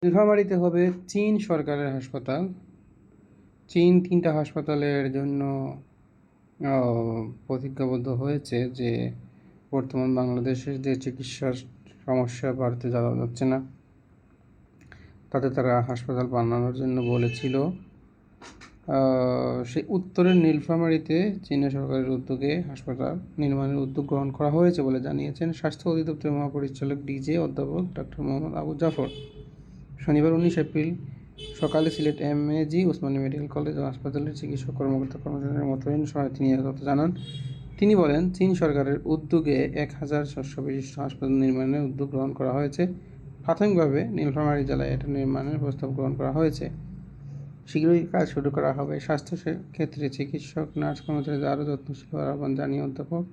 নীলফামারীতে হবে চীন সরকারের হাসপাতাল। চীন 3টা হাসপাতালের জন্য প্রতিজ্ঞাবদ্ধ হয়েছে যে বর্তমান বাংলাদেশের যে চিকিৎসার সমস্যা বাড়তে যাওয়া যাচ্ছে না, তাতে তারা হাসপাতাল বানানোর জন্য বলেছিল। সেই উত্তরের নীলফামারীতে চীন সরকারের উদ্যোগে হাসপাতাল নির্মাণের উদ্যোগ গ্রহণ করা হয়েছে বলে জানিয়েছেন স্বাস্থ্য অধিদপ্তরের মহাপরিচালক ডিজে অধ্যাপক ডক্টর মোহাম্মদ আবু জাফর। শনিবার 19 এপ্রিল সকালে Sylhet MAG Osmani medical college ও হাসপাতালের চিকিৎসক কর্মচারীদের মোতায়েন সহায়তা নিয়ে তথ্য জানান। তিনি বলেন, চীন সরকারের উদ্যোগে 1000 বিশিষ্ট হাসপাতাল নির্মাণের উদ্যোগ গ্রহণ করা হয়েছে। প্রাথমিকভাবে নীলফামারী জেলায় এটা নির্মাণের প্রস্তাব গ্রহণ করা হয়েছে। শীঘ্রই কাজ শুরু করা হবে। স্বাস্থ্য ক্ষেত্রে চিকিৎসক, নার্স, কর্মচারীদের আরও যত্নশীল হওয়ার আহ্বান জানিয়ে অধ্যাপক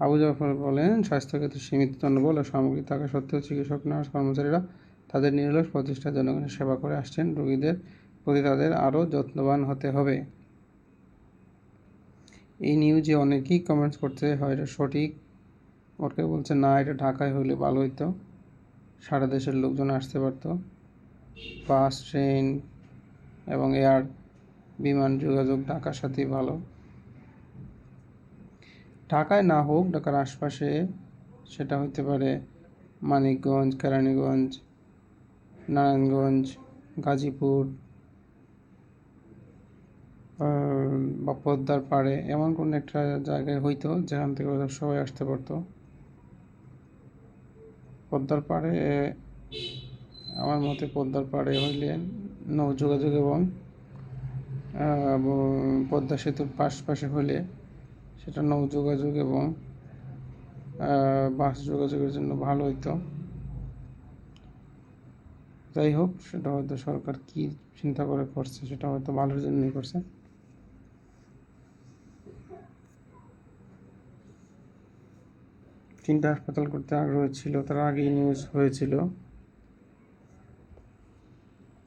আবু জাফর বলেন, স্বাস্থ্যক্ষেত্রে সীমিত জনবল ও সামগ্রী থাকা সত্ত্বেও চিকিৎসক, নার্স, কর্মচারীরা তাদের নিরলস প্রচেষ্টায় জনগণের সেবা করে আসছেন। রোগীদের প্রতি তাদের আরও যত্নবান হতে হবে। এই নিউজে অনেকেই কমেন্টস করছে, হয় এটা সঠিক, ওকে বলছে না এটা ঢাকায় হলে ভালো হইতো, সারা দেশের লোকজন আসতে পারতো। বাস, ট্রেন এবং এয়ার বিমান যোগাযোগ ঢাকার সাথেই ভালো। ঢাকায় না হোক, ঢাকার আশপাশে, সেটা হতে পারে মানিকগঞ্জ, কেরানীগঞ্জ, নারায়ণগঞ্জ, গাজীপুর বা পদ্মার পাড়ে, এমন কোনো একটা জায়গায় হইতো যেখান থেকে সবাই আসতে পারতো। পদ্মার পাড়ে, আমার মতে পদ্মার পাড়ে হইলে নৌ যোগাযোগ এবং পদ্মা সেতুর পাশে হলে সেটা নৌ যোগাযোগ এবং বাস যোগাযোগের জন্য ভালো হইতো। যাই হোক, সেটা হয়তো সরকার কি চিন্তা করে করছে, সেটা হয়তো ভালোর জন্যই করছে। তিনটা হাসপাতাল করতে আগ্রহ ছিল, তার আগেই নিউজ হয়েছিল।